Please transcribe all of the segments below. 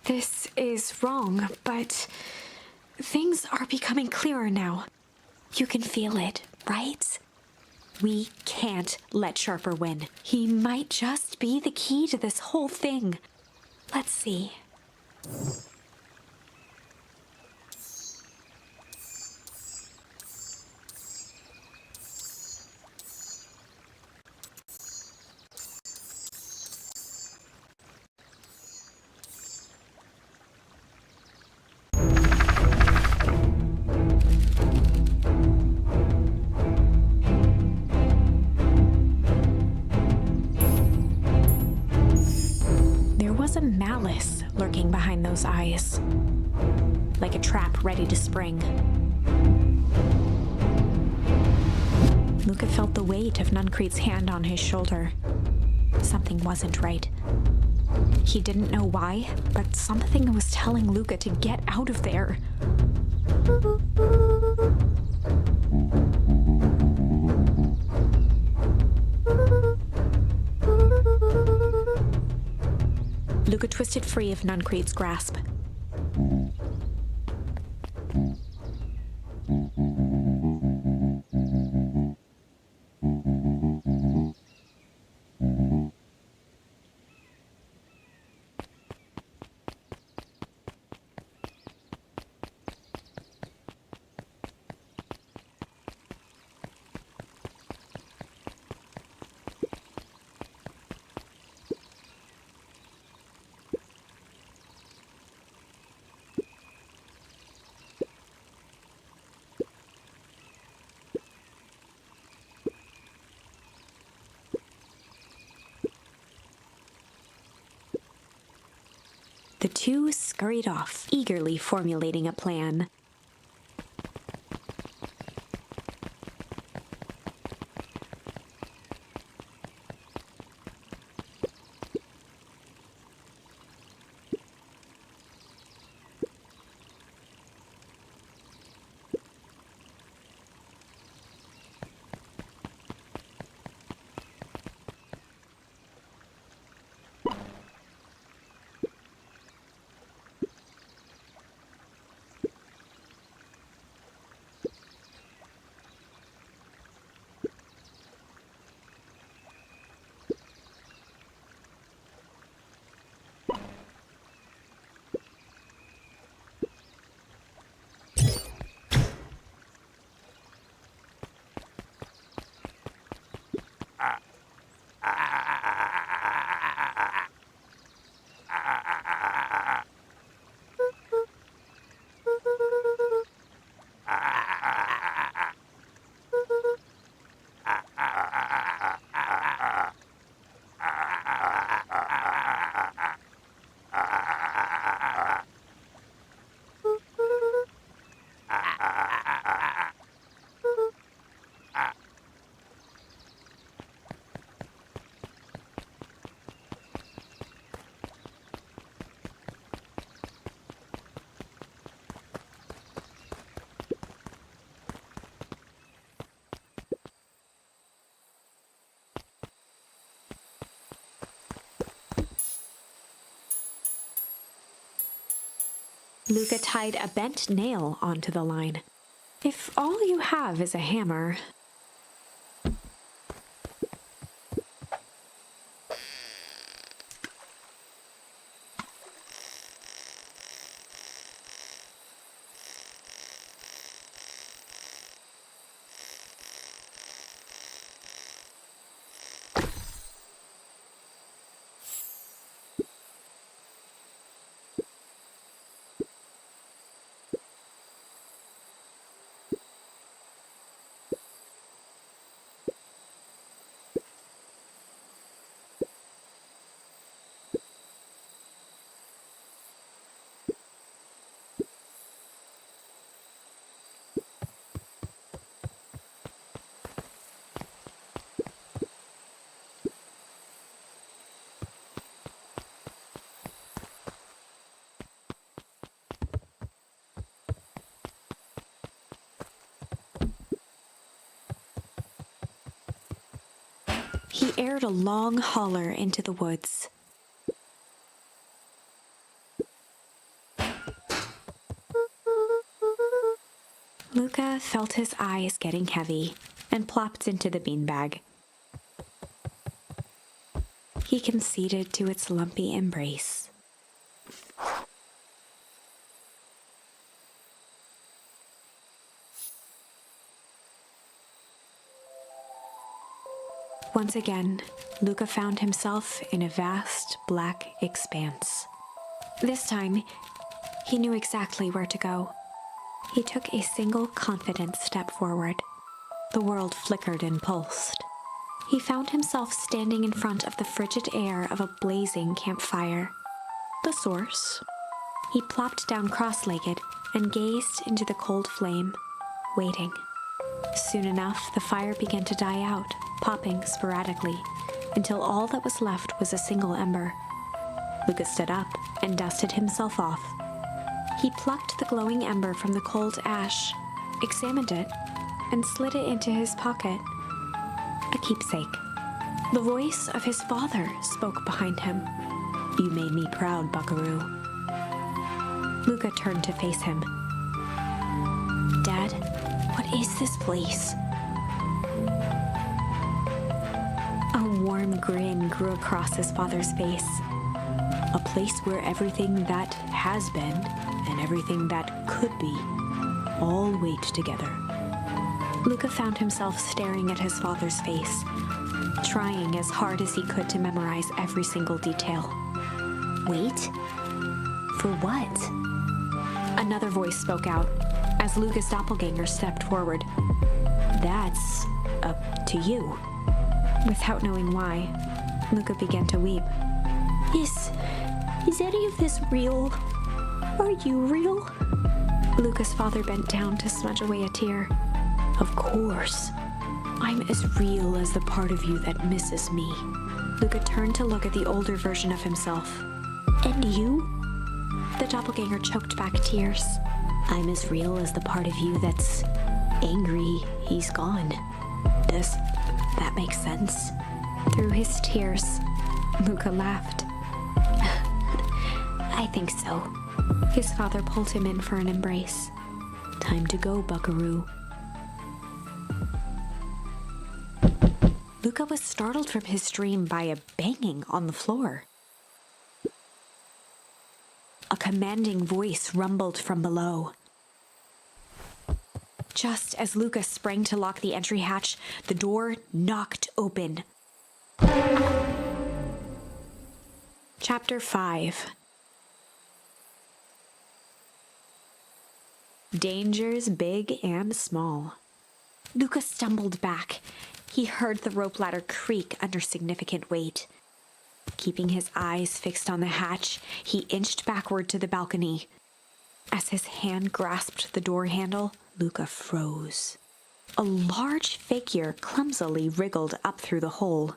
This is wrong, but things are becoming clearer now. You can feel it, right? We can't let Sharper win. He might just be the key to this whole thing. Let's see. There was a malice lurking behind those eyes, like a trap ready to spring. Luca felt the weight of Nuncrete's hand on his shoulder. Something wasn't right. He didn't know why, but something was telling Luca to get out of there. Luca twisted free of Nuncrete's grasp. The two scurried off, eagerly formulating a plan. Luca tied a bent nail onto the line. If all you have is a hammer... He aired a long holler into the woods. Luca felt his eyes getting heavy and plopped into the beanbag. He conceded to its lumpy embrace. Once again, Luca found himself in a vast black expanse. This time, he knew exactly where to go. He took a single confident step forward. The world flickered and pulsed. He found himself standing in front of the frigid air of a blazing campfire. The source. He plopped down cross-legged and gazed into the cold flame, waiting. Soon enough, the fire began to die out, popping sporadically, until all that was left was a single ember. Luca stood up and dusted himself off. He plucked the glowing ember from the cold ash, examined it, and slid it into his pocket. A keepsake. The voice of his father spoke behind him. "You made me proud, Buckaroo." Luca turned to face him. "Dad, what is this place?" A warm grin grew across his father's face. "A place where everything that has been and everything that could be all wait together." Luca found himself staring at his father's face, trying as hard as he could to memorize every single detail. Wait? For what? Another voice spoke out as Luca's doppelganger stepped forward. "That's up to you." Without knowing why, Luca began to weep. Is any of this real? Are you real?" Luca's father bent down to smudge away a tear. "Of course. I'm as real as the part of you that misses me." Luca turned to look at the older version of himself. "And you?" The doppelganger choked back tears. "I'm as real as the part of you that's angry he's gone. Does that make sense?" Through his tears, Luca laughed. "I think so." His father pulled him in for an embrace. "Time to go, Buckaroo." Luca was startled from his dream by a banging on the floor. A commanding voice rumbled from below. Just as Luca sprang to lock the entry hatch, the door knocked open. Chapter 5. Dangers big and small. Luca stumbled back. He heard the rope ladder creak under significant weight. Keeping his eyes fixed on the hatch, he inched backward to the balcony. As his hand grasped the door handle, Luca froze. A large figure clumsily wriggled up through the hole.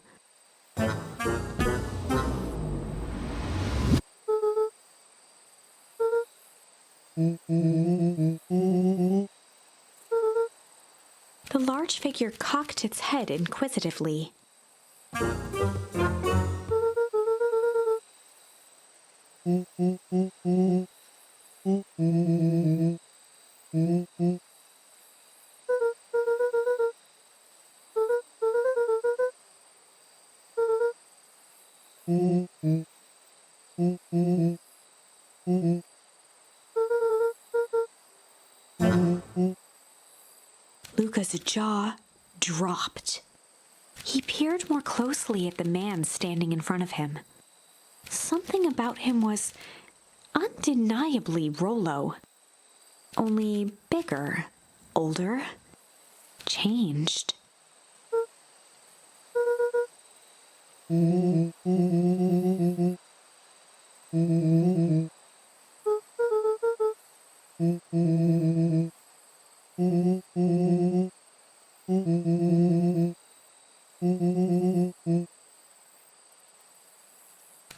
The large figure cocked its head inquisitively. Luca's jaw dropped. He peered more closely at the man standing in front of him. Something about him was undeniably Rollo. Only bigger, older, changed.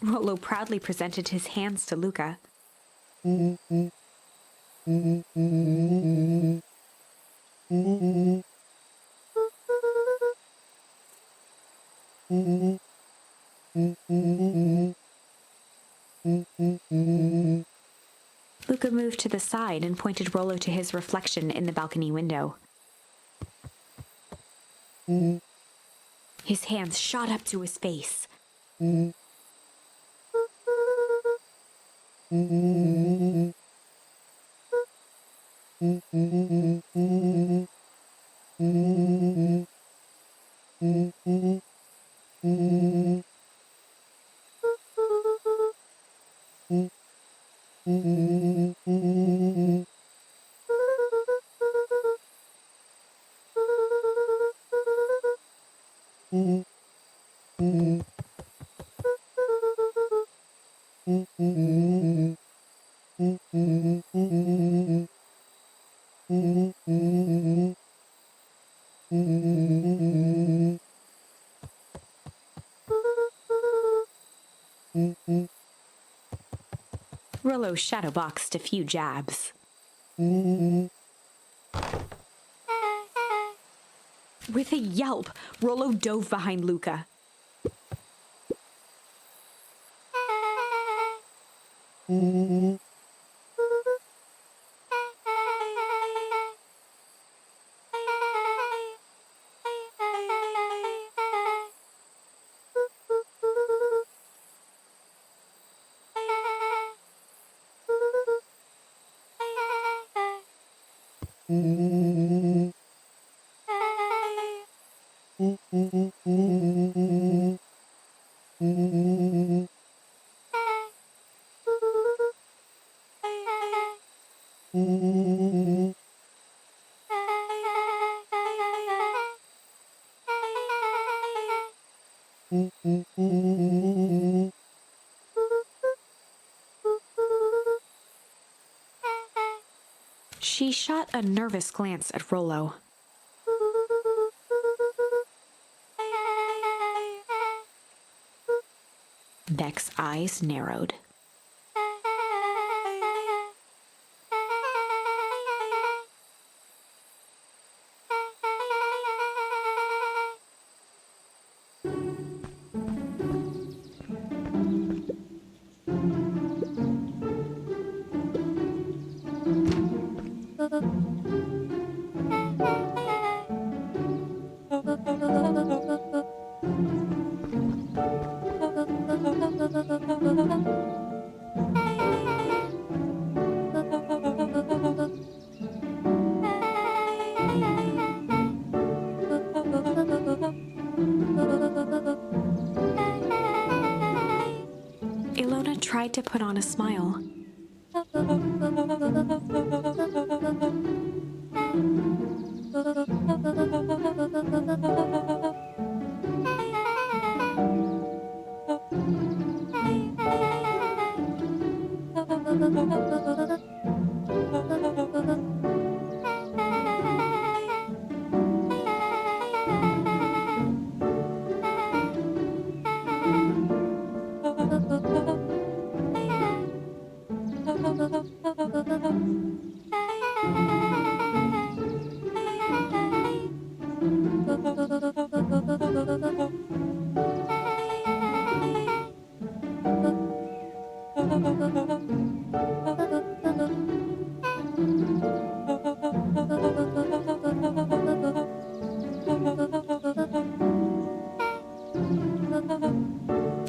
Rollo proudly presented his hands to Luca. Luca moved to the side and pointed Rollo to his reflection in the balcony window. His hands shot up to his face. Rollo shadowboxed a few jabs. With a yelp, Rollo dove behind Luca. She shot a nervous glance at Rollo. Beck's eyes narrowed. Ilona tried to put on a smile.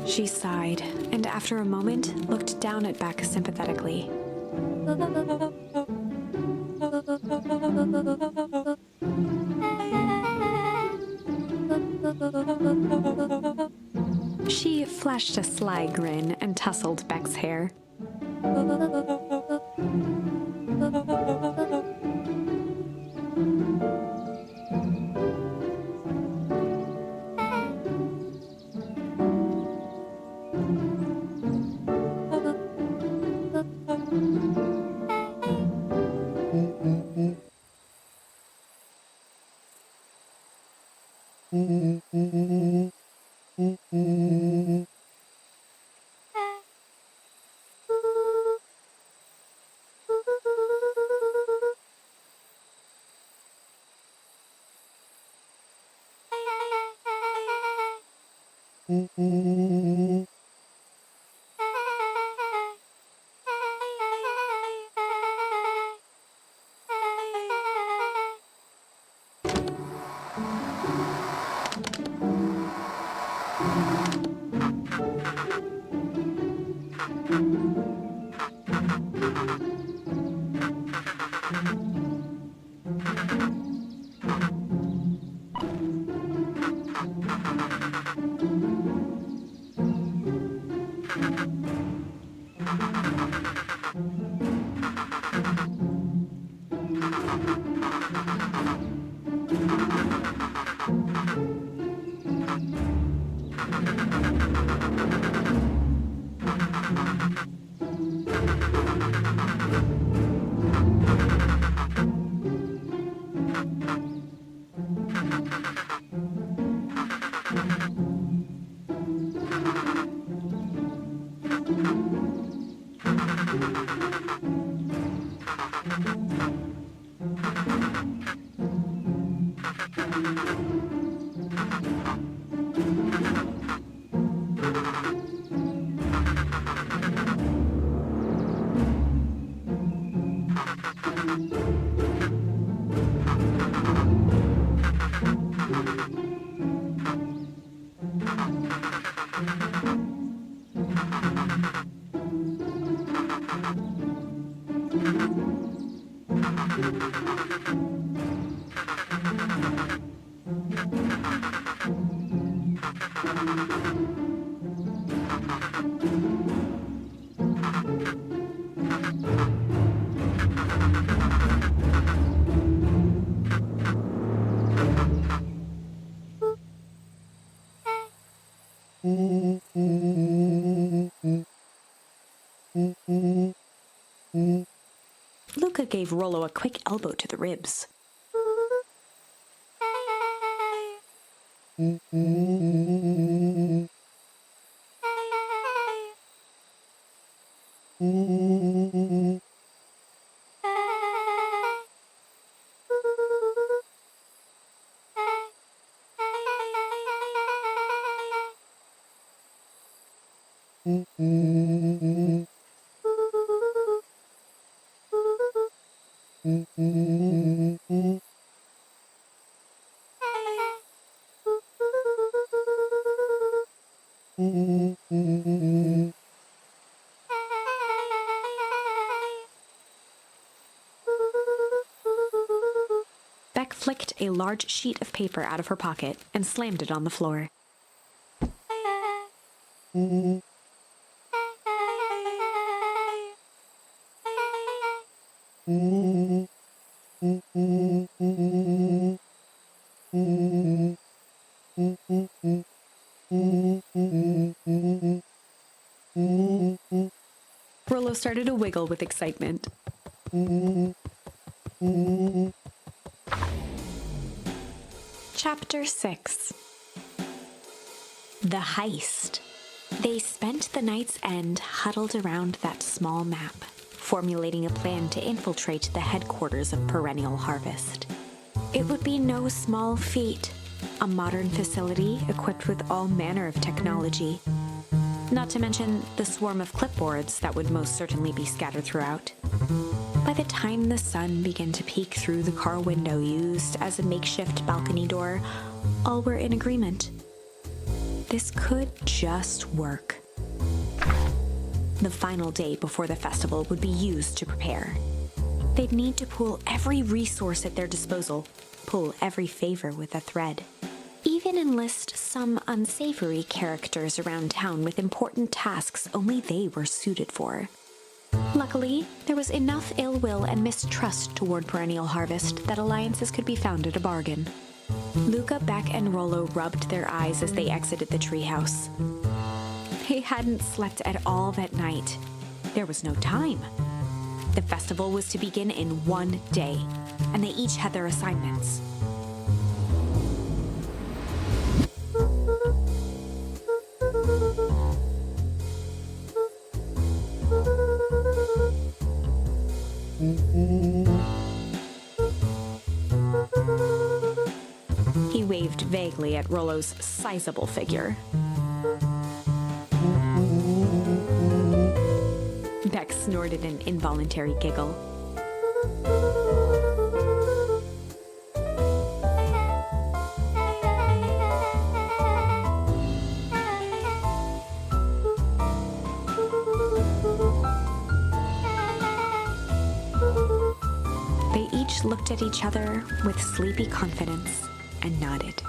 She sighed, and after a moment, looked down at Beck sympathetically. She flashed a sly grin and tousled Beck's hair. Luca gave Rollo a quick elbow to the ribs. Beck flicked a large sheet of paper out of her pocket and slammed it on the floor. Rollo started to wiggle with excitement. Chapter 6. The Heist. They spent the night's end huddled around that small map, formulating a plan to infiltrate the headquarters of Perennial Harvest. It would be no small feat, a modern facility equipped with all manner of technology, not to mention the swarm of clipboards that would most certainly be scattered throughout. By the time the sun began to peek through the car window used as a makeshift balcony door, all were in agreement. This could just work. The final day before the festival would be used to prepare. They'd need to pool every resource at their disposal, pull every favor with a thread. Even enlist some unsavory characters around town with important tasks only they were suited for. Luckily, there was enough ill will and mistrust toward Perennial Harvest that alliances could be found at a bargain. Luca, Beck, and Rollo rubbed their eyes as they exited the treehouse. They hadn't slept at all that night. There was no time. The festival was to begin in one day, and they each had their assignments. He waved vaguely at Rollo's sizable figure. Beck snorted an involuntary giggle. each looked at each other with sleepy confidence and nodded.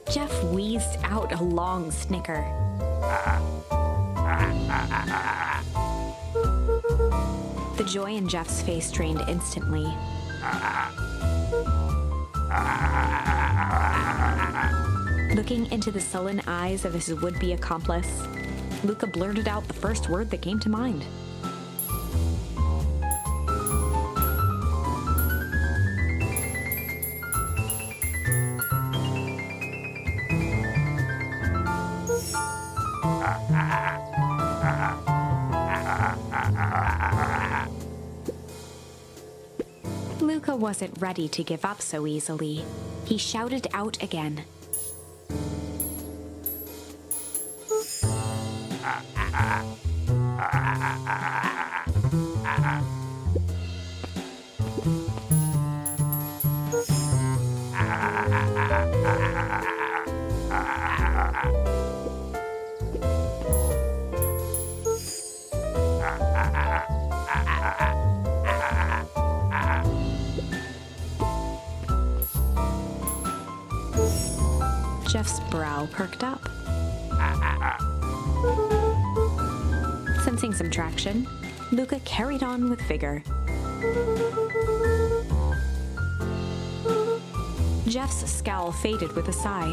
Jeff wheezed out a long snicker. The joy in Jeff's face drained instantly. Looking into the sullen eyes of his would-be accomplice, Luca blurted out the first word that came to mind. Luca wasn't ready to give up so easily. He shouted out again. Jeff's brow perked up. Sensing some traction, Luca carried on with vigor. Jeff's scowl faded with a sigh.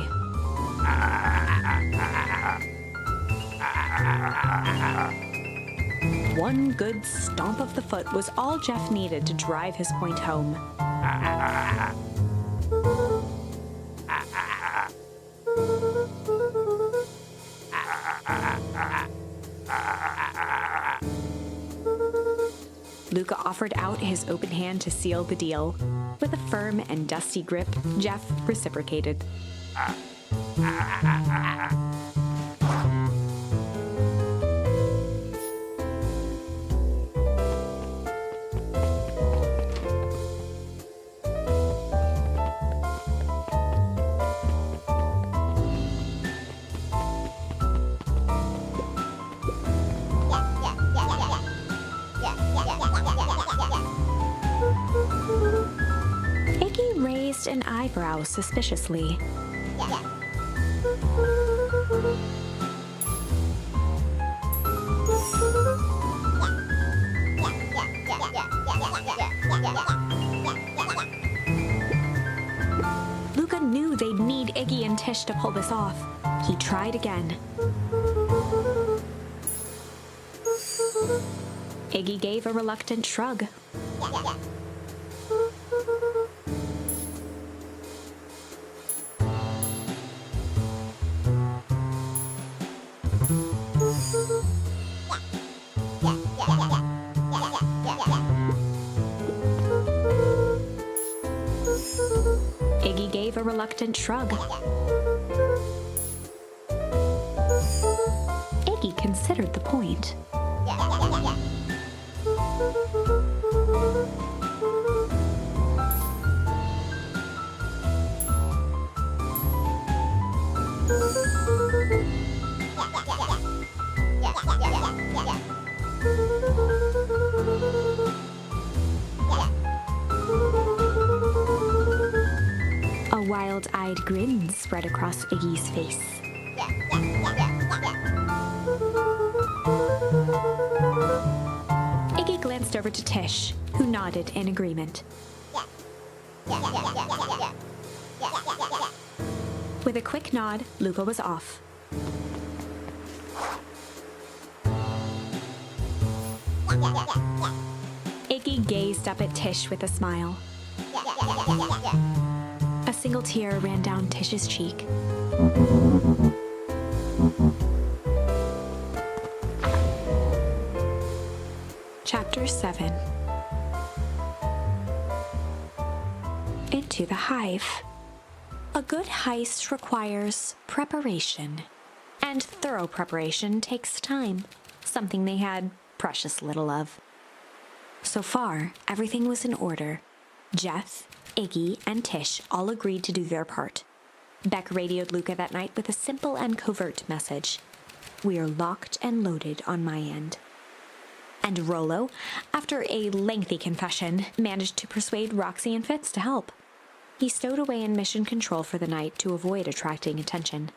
One good stomp of the foot was all Jeff needed to drive his point home. Luca offered out his open hand to seal the deal. With a firm and dusty grip, Jeff reciprocated. Iggy raised an eyebrow suspiciously. Luca knew they'd need Iggy and Tish to pull this off. He tried again. Iggy gave a reluctant shrug. Iggy gave a reluctant shrug. Iggy considered the point. A wild-eyed grin spread across Iggy's face. Iggy glanced over to Tish, who nodded in agreement. With a quick nod, Luca was off. Iggy gazed up at Tish with a smile. A single tear ran down Tish's cheek. Chapter 7. Into the Hive. A good heist requires preparation, and thorough preparation takes time, something they had precious little of. So far, everything was in order. Jeff, Iggy, and Tish all agreed to do their part. Beck radioed Luca that night with a simple and covert message. "We are locked and loaded on my end." And Rollo, after a lengthy confession, managed to persuade Roxy and Fitz to help. He stowed away in mission control for the night to avoid attracting attention.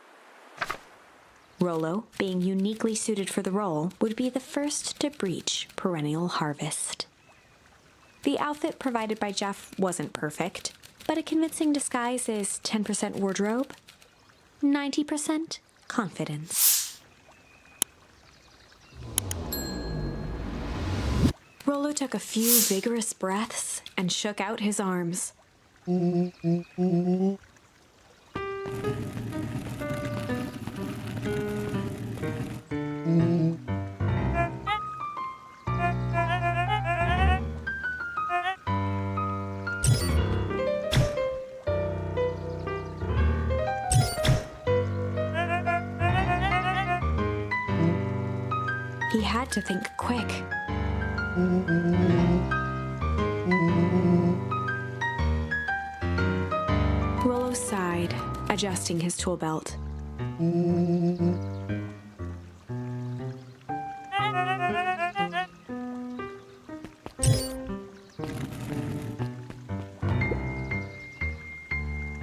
Rollo, being uniquely suited for the role, would be the first to breach perennial harvest. The outfit provided by Jeff wasn't perfect, but a convincing disguise is 10% wardrobe, 90% confidence. Rollo took a few vigorous breaths and shook out his arms. He had to think quick. Rollo sighed, adjusting his tool belt.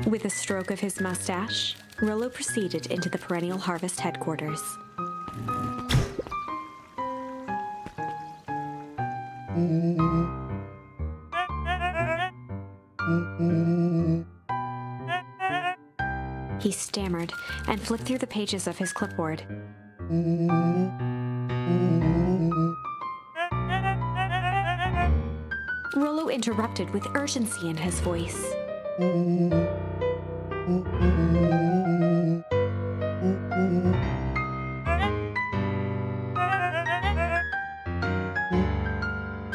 With a stroke of his mustache, Rollo proceeded into the Perennial Harvest headquarters. He stammered and flipped through the pages of his clipboard. Rollo interrupted with urgency in his voice.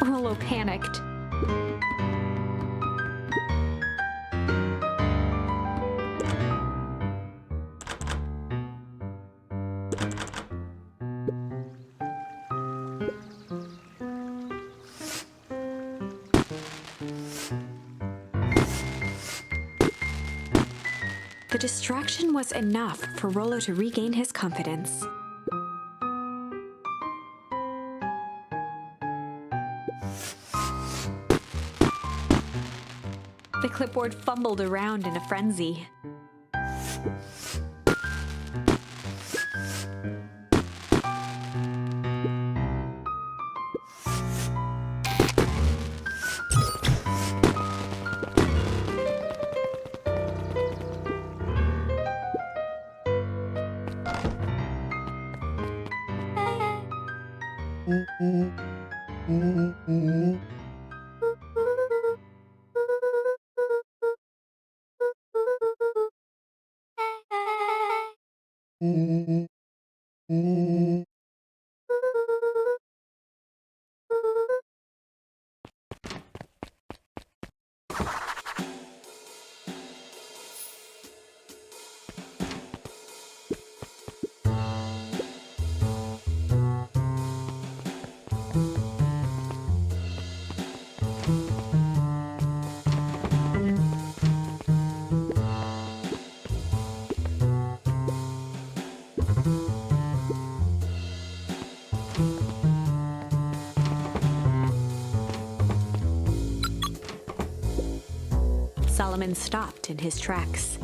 Rollo panicked. The distraction was enough for Rollo to regain his confidence. The clipboard fumbled around in a frenzy. Solomon stopped in his tracks.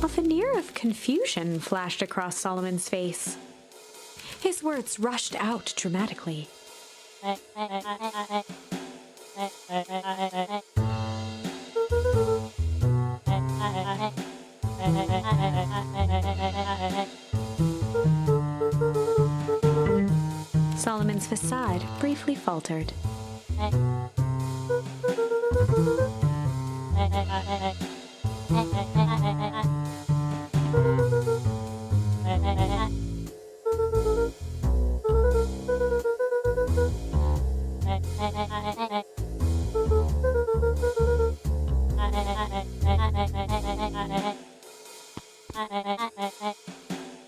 A veneer of confusion flashed across Solomon's face. His words rushed out dramatically. Solomon's facade briefly faltered.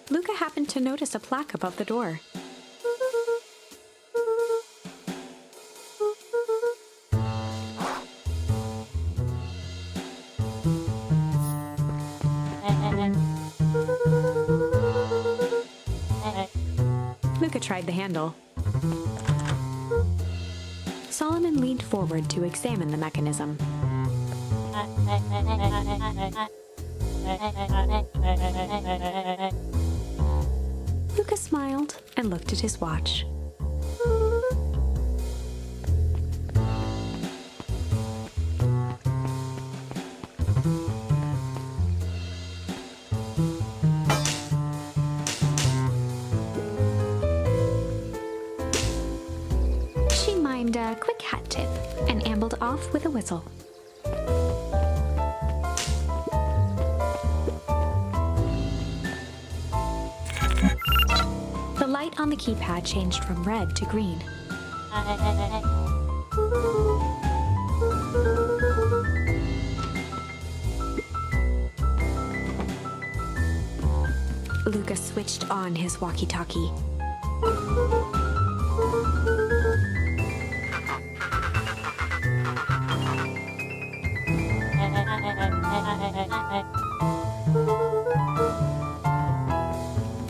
Luca happened to notice a plaque above the door. Luca tried the handle. Solomon leaned forward to examine the mechanism. Luca smiled and looked at his watch. She mimed a quick hat tip and ambled off with a whistle. The light on the keypad changed from red to green. Luca switched on his walkie-talkie.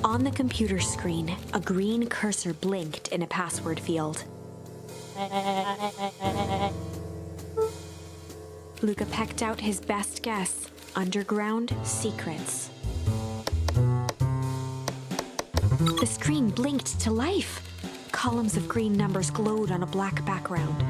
On the computer screen, a green cursor blinked in a password field. Luca pecked out his best guess: underground secrets. The screen blinked to life. Columns of green numbers glowed on a black background.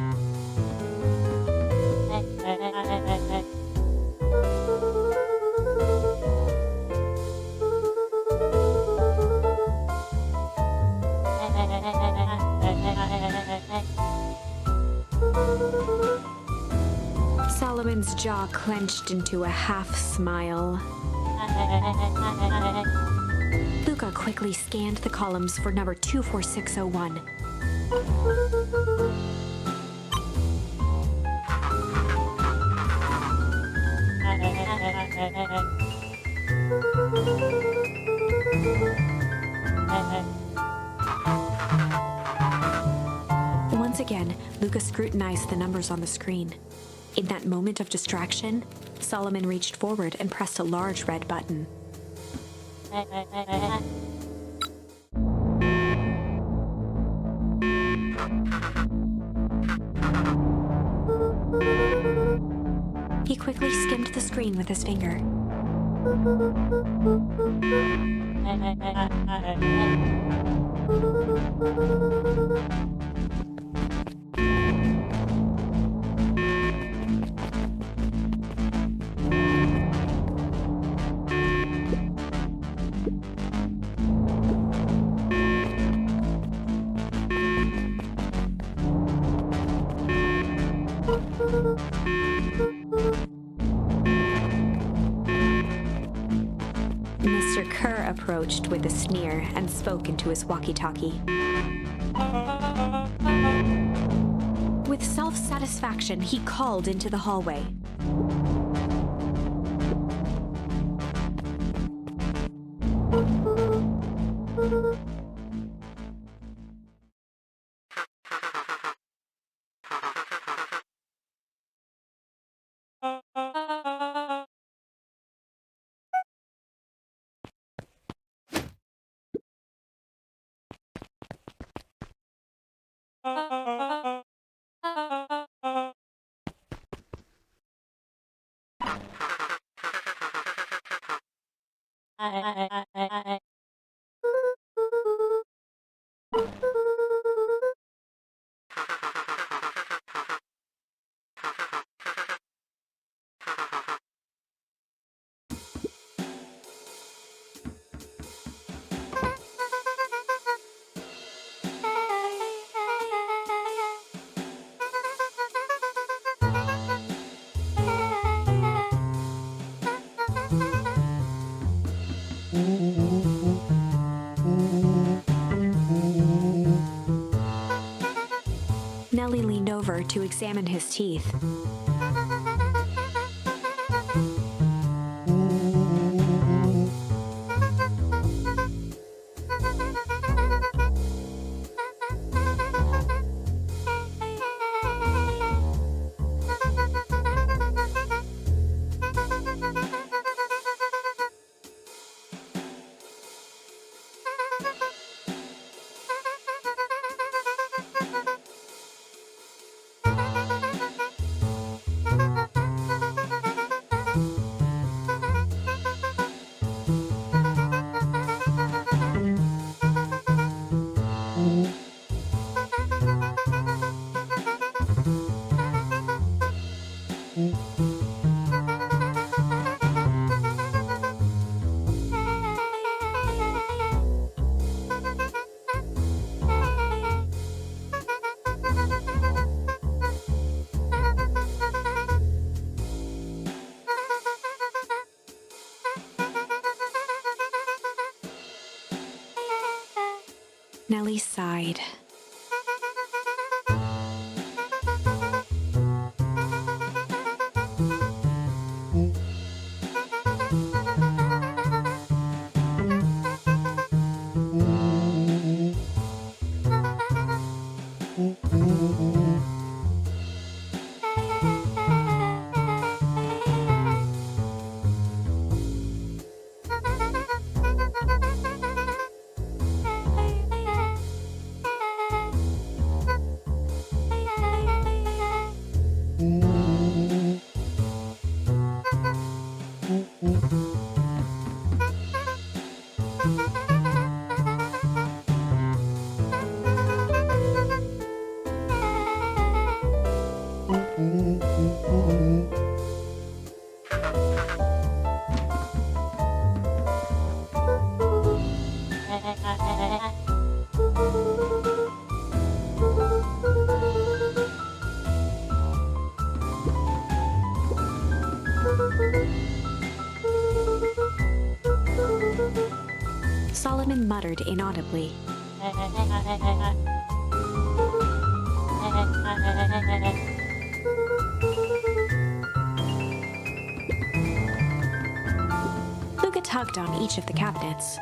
Solomon's jaw clenched into a half smile. Luca quickly scanned the columns for number 24601. Once again, Luca scrutinized the numbers on the screen. In that moment of distraction, Solomon reached forward and pressed a large red button. He quickly skimmed the screen with his finger. Mr. Kerr approached with a sneer and spoke into his walkie-talkie. With self-satisfaction, he called into the hallway. Nellie leaned over to examine his teeth. Nellie sighed. Solomon muttered inaudibly. Luca tugged on each of the cabinets.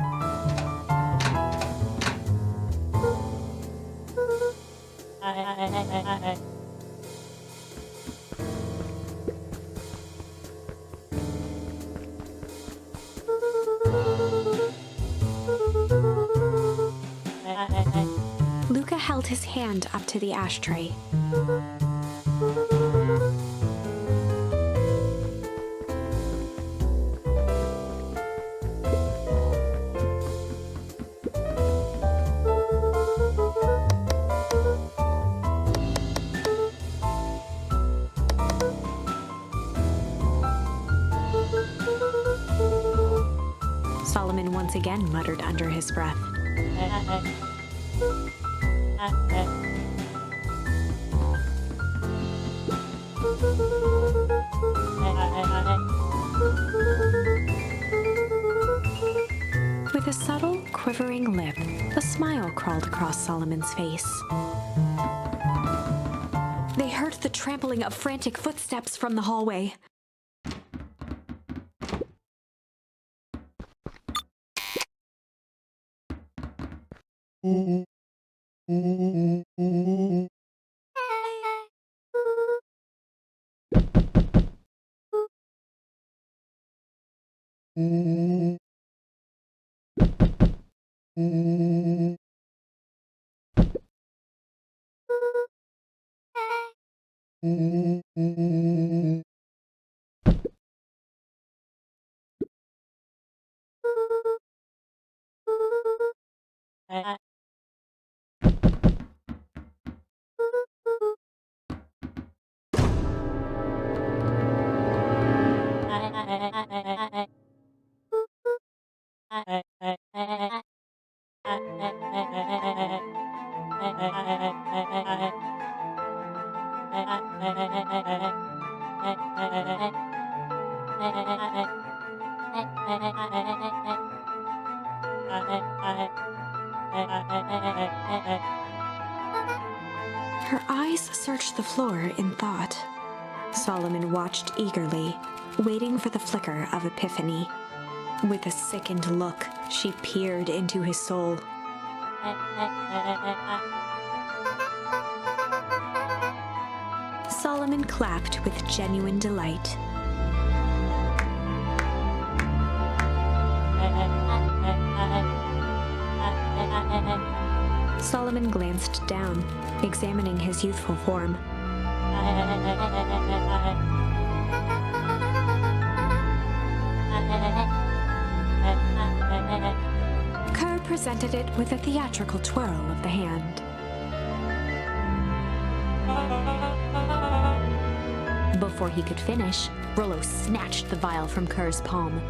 Luca held his hand up to the ashtray. Solomon once again muttered under his breath. With a subtle, quivering lip, a smile crawled across Solomon's face. They heard the trampling of frantic footsteps from the hallway. Her eyes searched the floor in thought. Solomon watched eagerly, waiting for the flicker of epiphany. With a sickened look, she peered into his soul. Solomon clapped with genuine delight. Solomon glanced down, examining his youthful form. Kerr presented it with a theatrical twirl of the hand. Before he could finish, Rollo snatched the vial from Kerr's palm.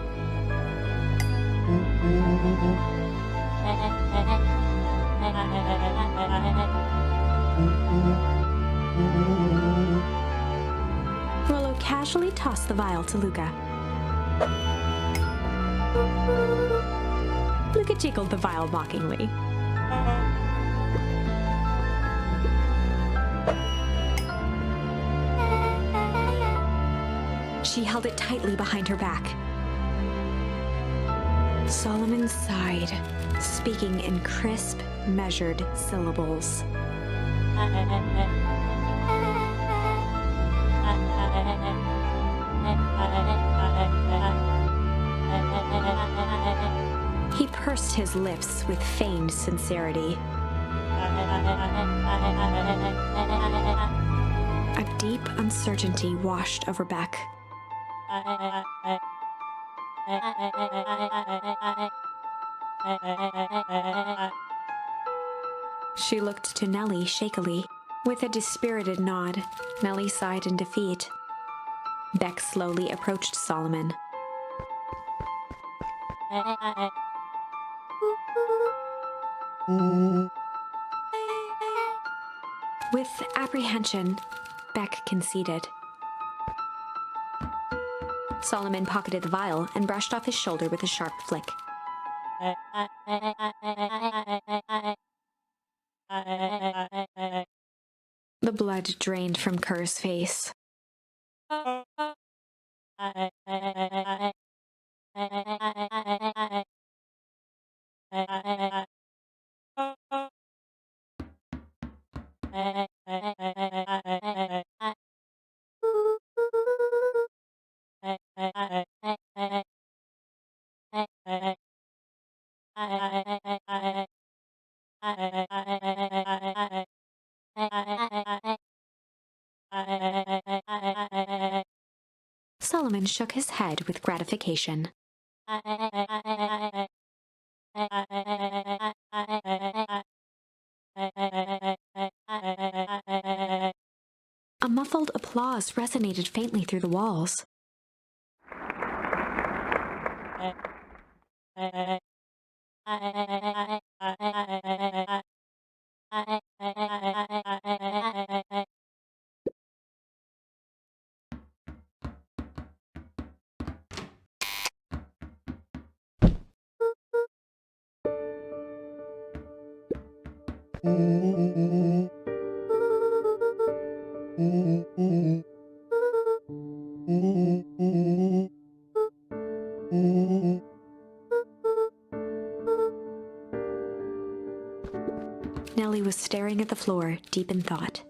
Rollo casually tossed the vial to Luca. Luca jiggled the vial mockingly. She held it tightly behind her back. Solomon sighed, speaking in crisp, measured syllables. He pursed his lips with feigned sincerity. A deep uncertainty washed over Beck. She looked to Nellie shakily. With a dispirited nod, Nellie sighed in defeat. Beck slowly approached Solomon. With apprehension, Beck conceded. Solomon pocketed the vial and brushed off his shoulder with a sharp flick. The blood drained from Kerr's face. Solomon shook his head with gratification. A muffled applause resonated faintly through the walls. Nellie was staring at the floor, deep in thought.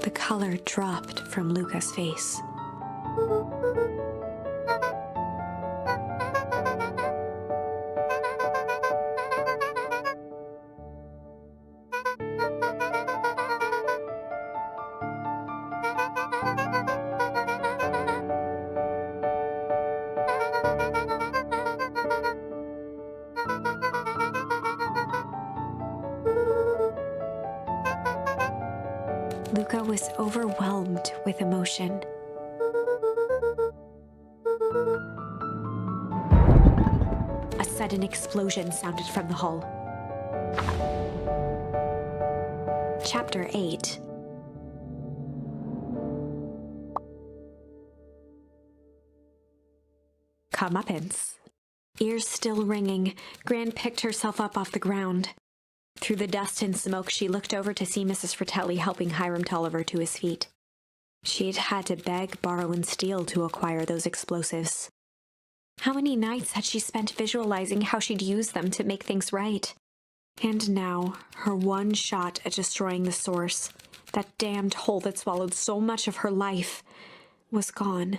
The color dropped from Luca's face. Luca was overwhelmed with emotion. A sudden explosion sounded from the hull. Chapter 8. Comeuppance. Ears still ringing, Gran picked herself up off the ground. Through the dust and smoke, she looked over to see Mrs. Fratelli helping Hiram Tolliver to his feet. She'd had to beg, borrow, and steal to acquire those explosives. How many nights had she spent visualizing how she'd use them to make things right? And now, her one shot at destroying the source, that damned hole that swallowed so much of her life, was gone.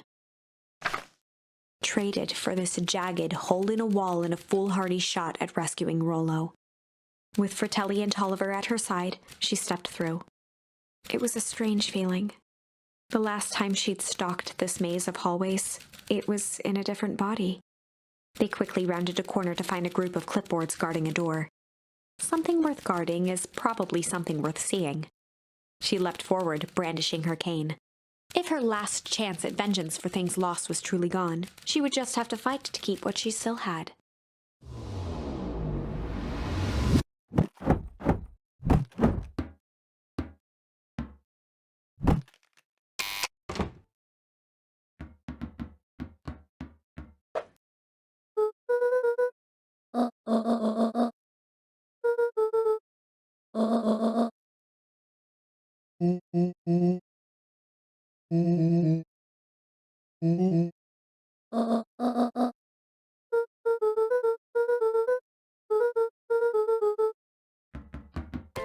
Traded for this jagged hole in a wall and a foolhardy shot at rescuing Rollo. With Fratelli and Tolliver at her side, she stepped through. It was a strange feeling. The last time she'd stalked this maze of hallways, it was in a different body. They quickly rounded a corner to find a group of clipboards guarding a door. Something worth guarding is probably something worth seeing. She leapt forward, brandishing her cane. If her last chance at vengeance for things lost was truly gone, she would just have to fight to keep what she still had.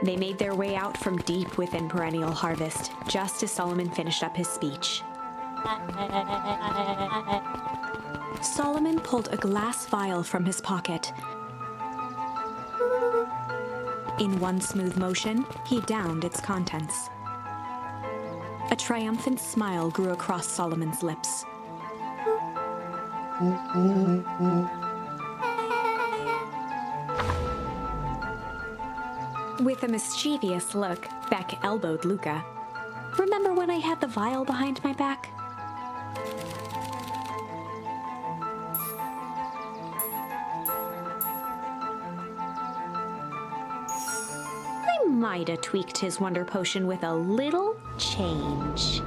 They made their way out from deep within Perennial Harvest, just as Solomon finished up his speech. Solomon pulled a glass vial from his pocket. In one smooth motion, he downed its contents. A triumphant smile grew across Solomon's lips. With a mischievous look, Beck elbowed Luca. "Remember when I had the vial behind my back?" I might have tweaked his wonder potion with a little change.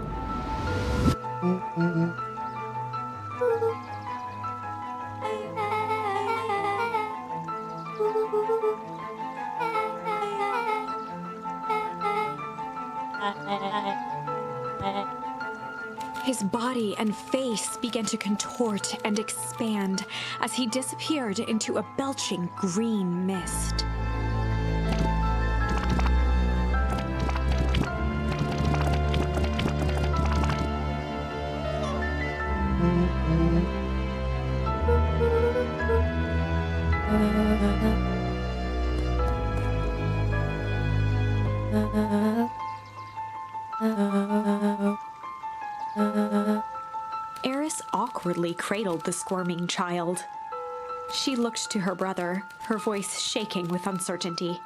His body and face began to contort and expand as he disappeared into a belching green mist. Eris awkwardly cradled the squirming child. She looked to her brother, her voice shaking with uncertainty.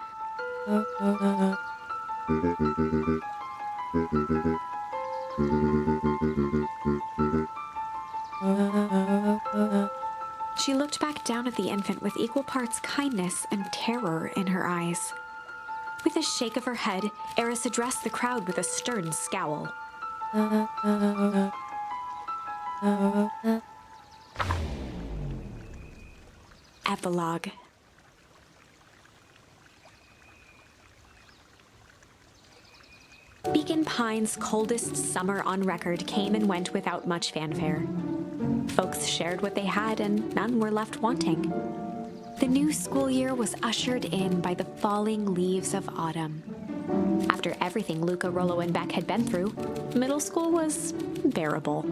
She looked back down at the infant with equal parts kindness and terror in her eyes. With a shake of her head, Eris addressed the crowd with a stern scowl. Epilogue. Beacon Pines' coldest summer on record came and went without much fanfare. Folks shared what they had and none were left wanting. The new school year was ushered in by the falling leaves of autumn. After everything Luca, Rollo, and Beck had been through, middle school was bearable.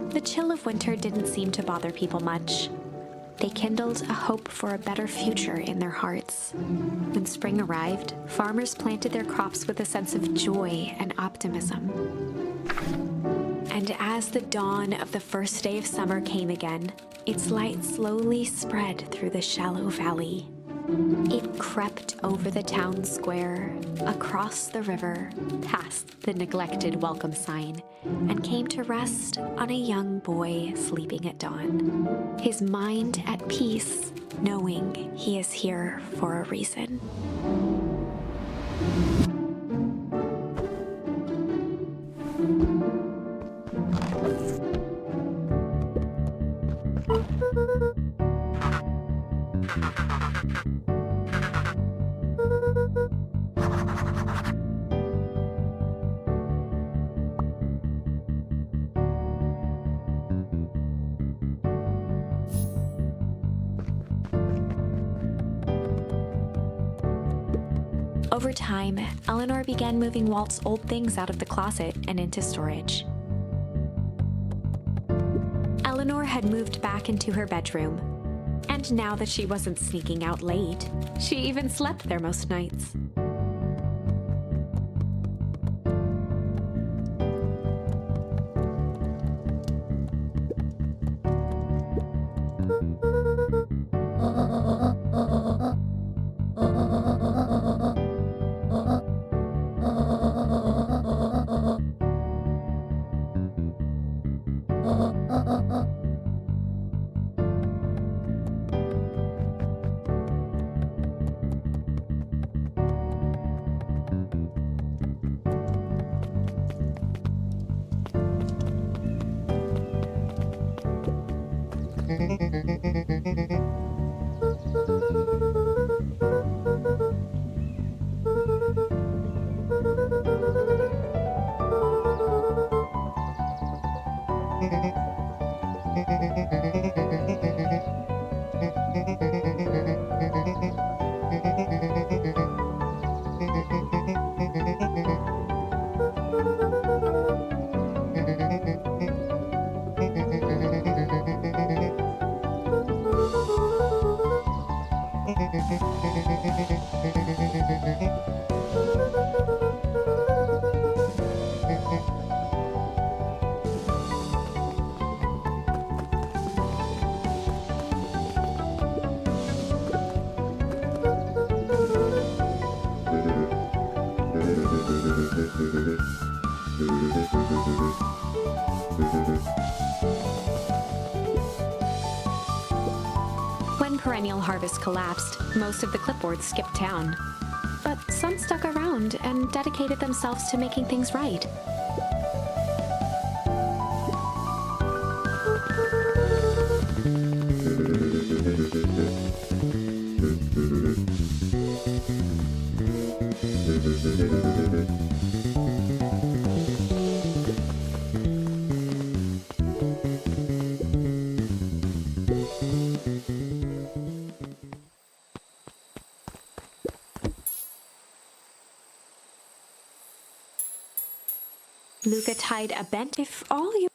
The chill of winter didn't seem to bother people much. They kindled a hope for a better future in their hearts. When spring arrived, farmers planted their crops with a sense of joy and optimism. And as the dawn of the first day of summer came again, its light slowly spread through the shallow valley. It crept over the town square, across the river, past the neglected welcome sign, and came to rest on a young boy sleeping at dawn, his mind at peace, knowing he is here for a reason. Over time, Eleanor began moving Walt's old things out of the closet and into storage. Eleanor had moved back into her bedroom, and now that she wasn't sneaking out late, she even slept there most nights. When Perennial Harvest collapsed, most of the clipboards skipped town. But some stuck around and dedicated themselves to making things right. Luca tied a bent if all you...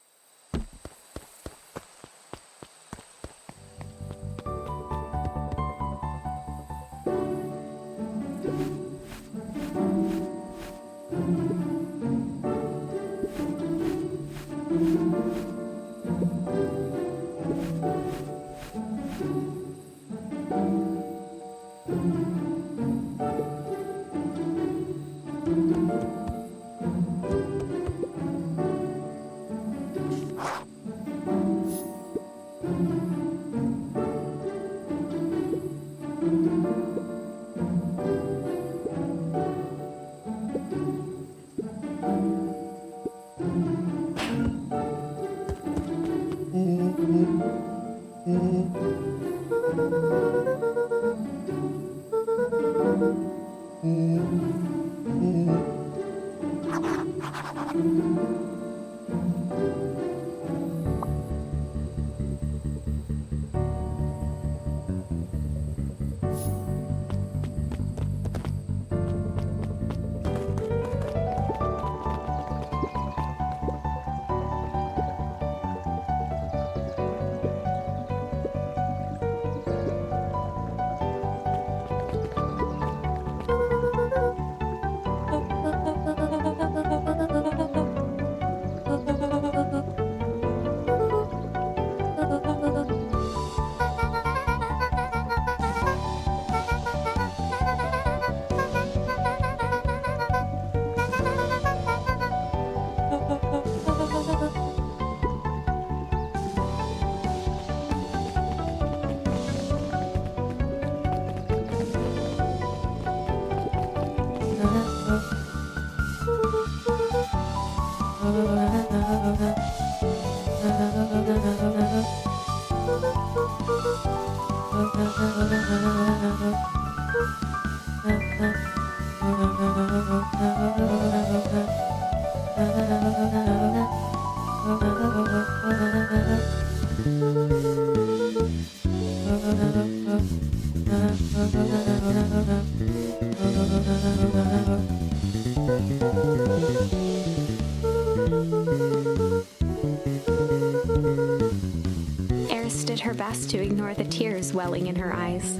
Eris did her best to ignore the tears welling in her eyes.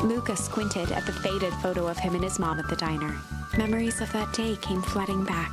Luca squinted at the faded photo of him and his mom at the diner. Memories of that day came flooding back.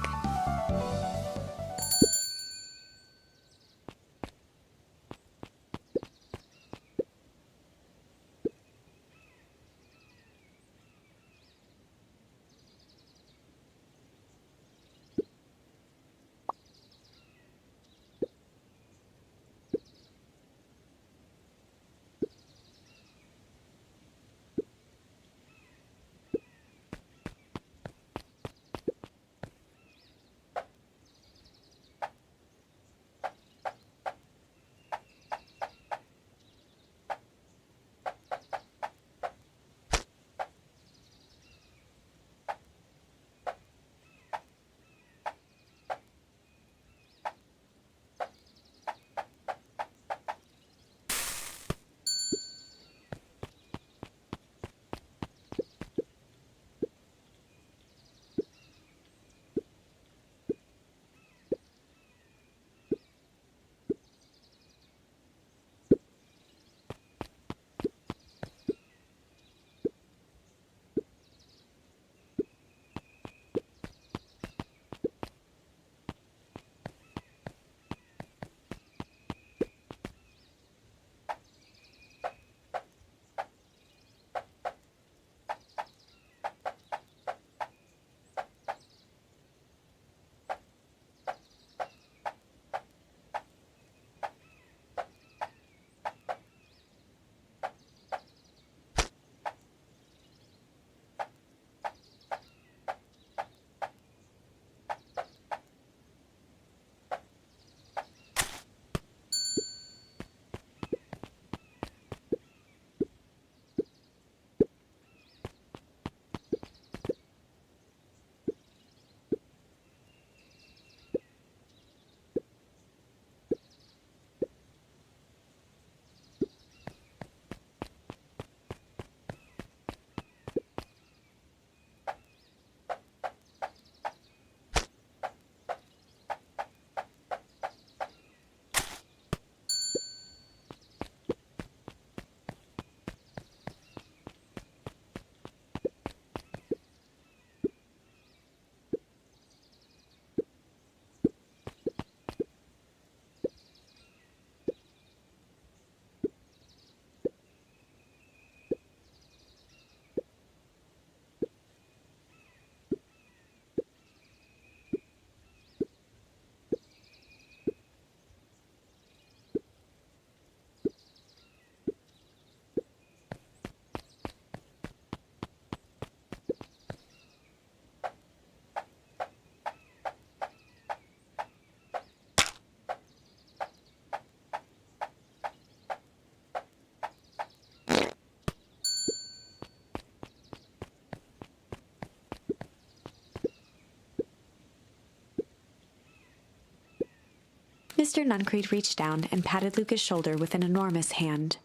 Mr. Nuncreed reached down and patted Luca's shoulder with an enormous hand.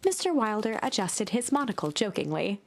Mr. Wilder adjusted his monocle jokingly.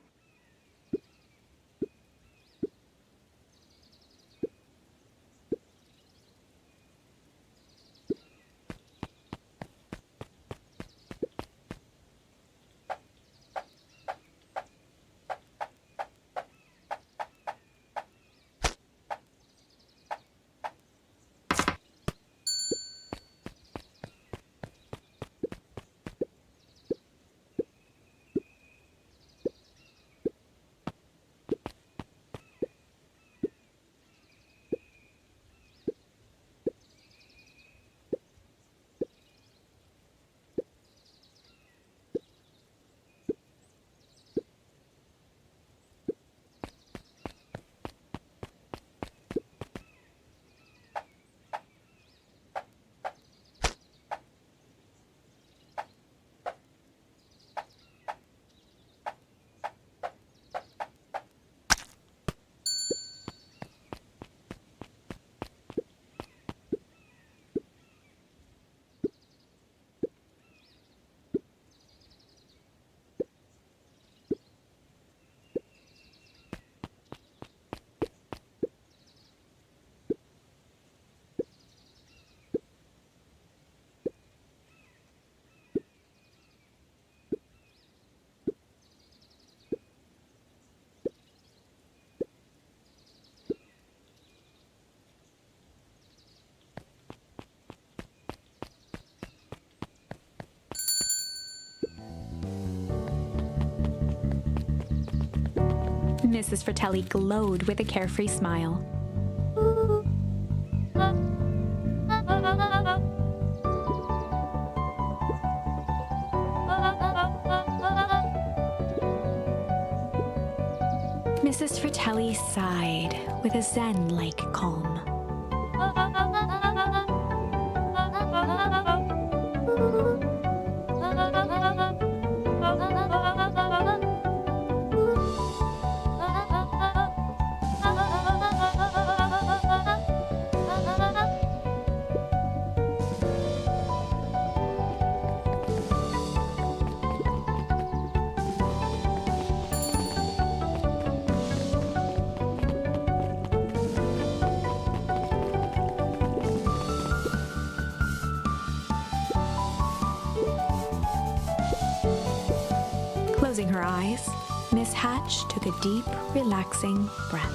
Mrs. Fratelli glowed with a carefree smile. Mrs. Fratelli sighed with a zen-like calm. Closing her eyes, Miss Hatch took a deep, relaxing breath.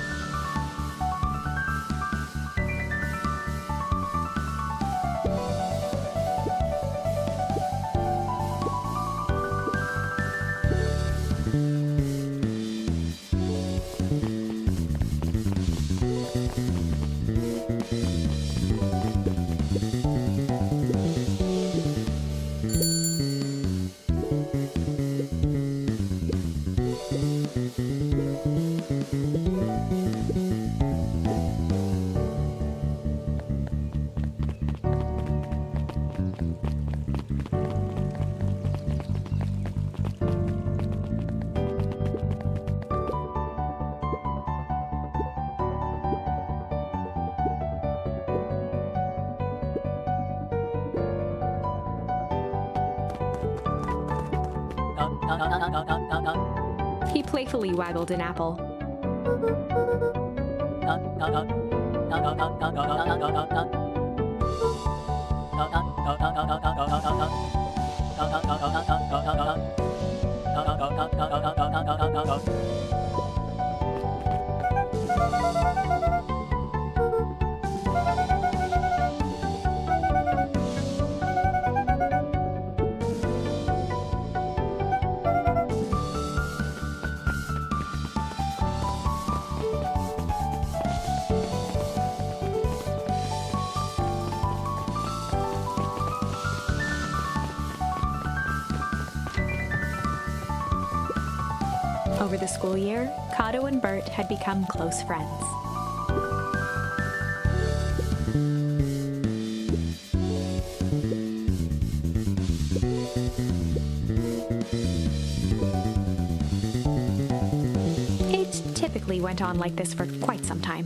He playfully waggled an apple. Over the school year, Kato and Bert had become close friends. likely went on like this for quite some time.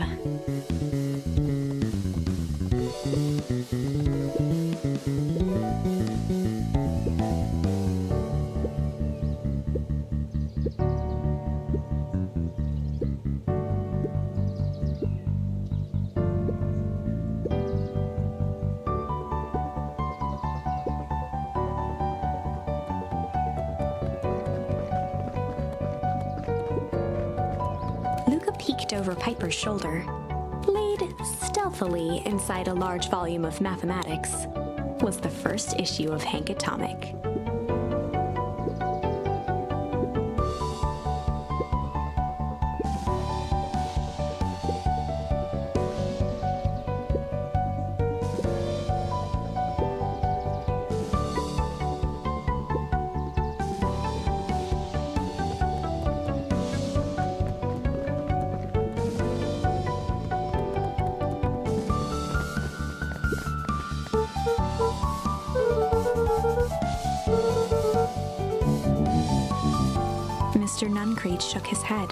Peeked over Piper's shoulder, laid stealthily inside a large volume of mathematics, was the first issue of Hank Atomic. Mr. Nuncrete shook his head.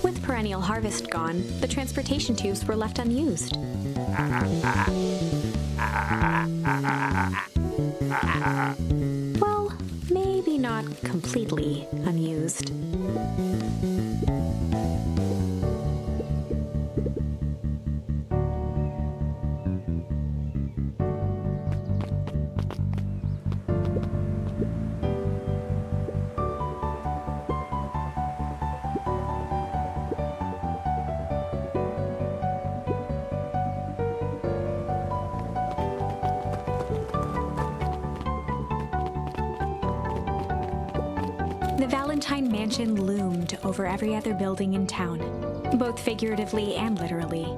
With perennial harvest gone, the transportation tubes were left unused. Well, maybe not completely unused. The Valentine Mansion loomed over every other building in town, both figuratively and literally.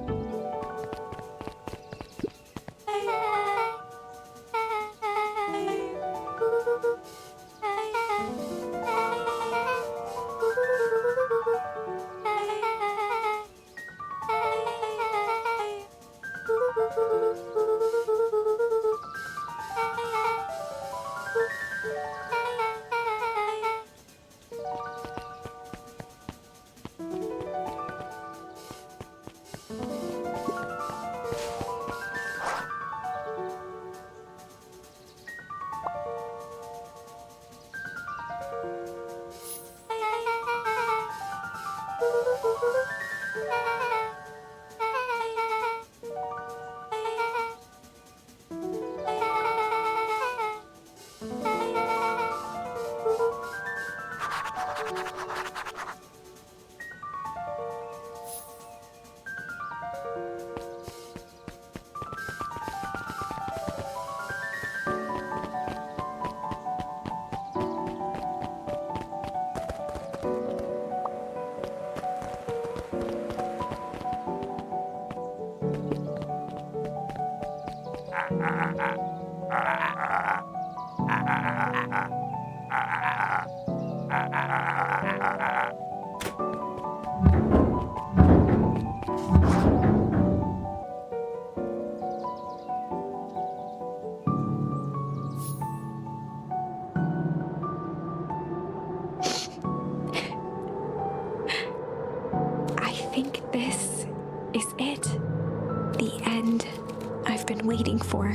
Waiting for.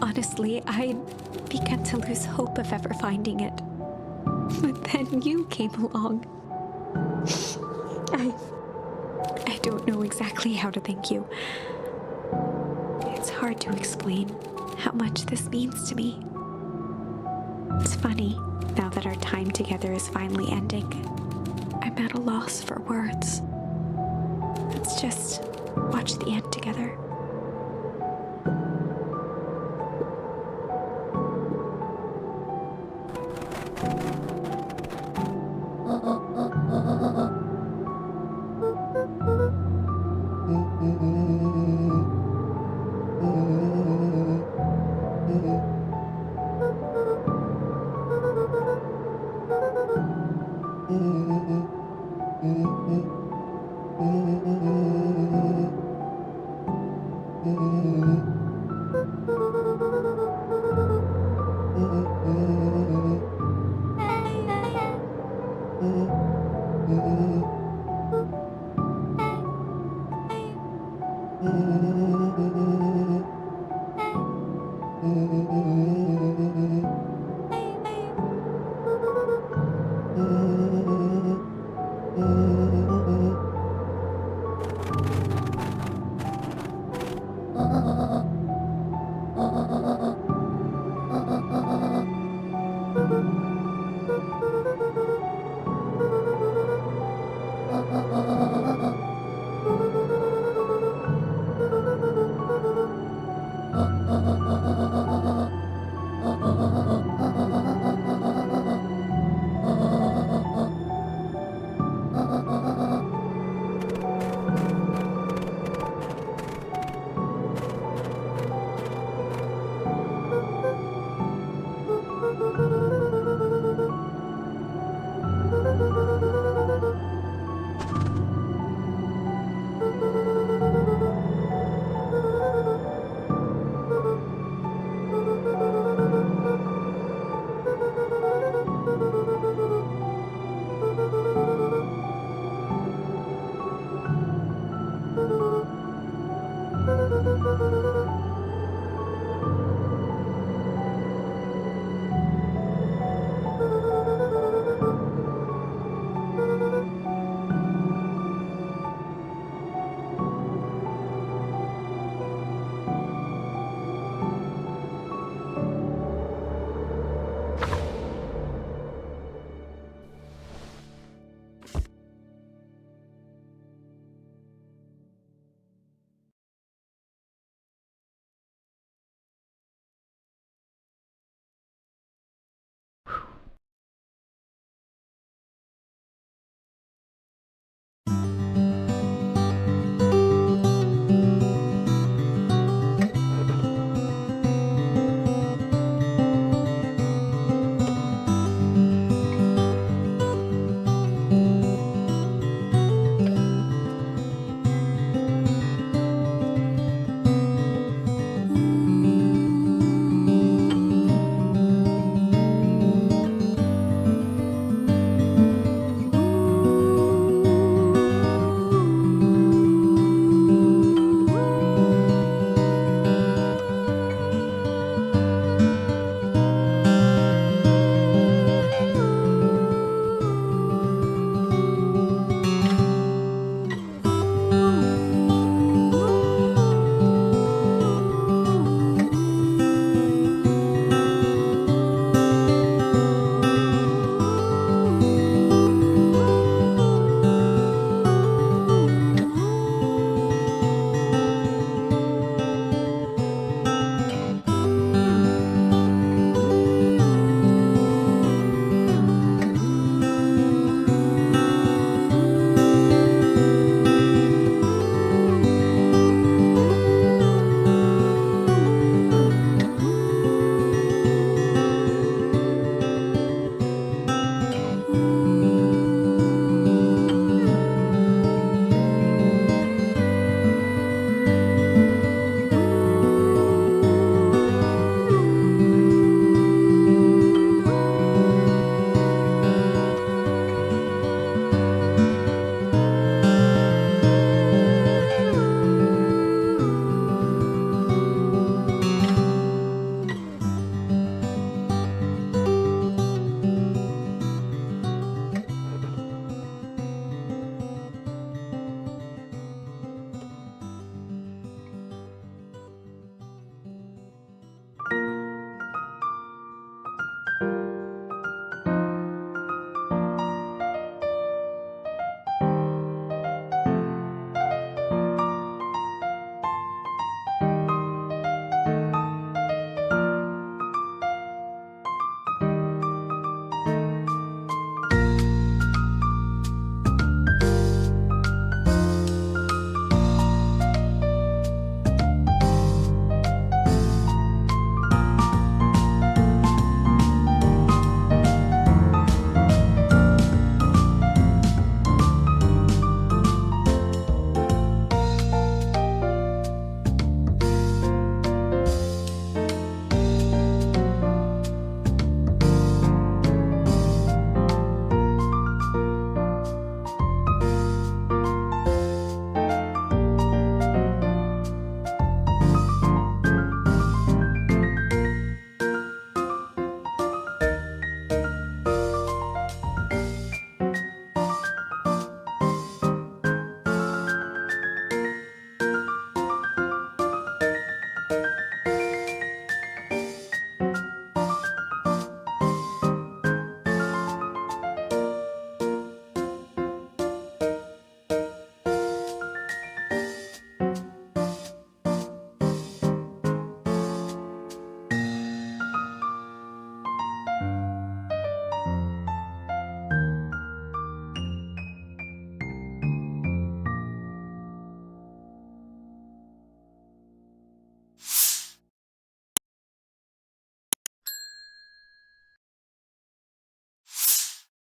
Honestly, I'd begun to lose hope of ever finding it. But then you came along. I don't know exactly how to thank you. It's hard to explain how much this means to me. It's funny, now that our time together is finally ending, I'm at a loss for words. Let's just watch the end together.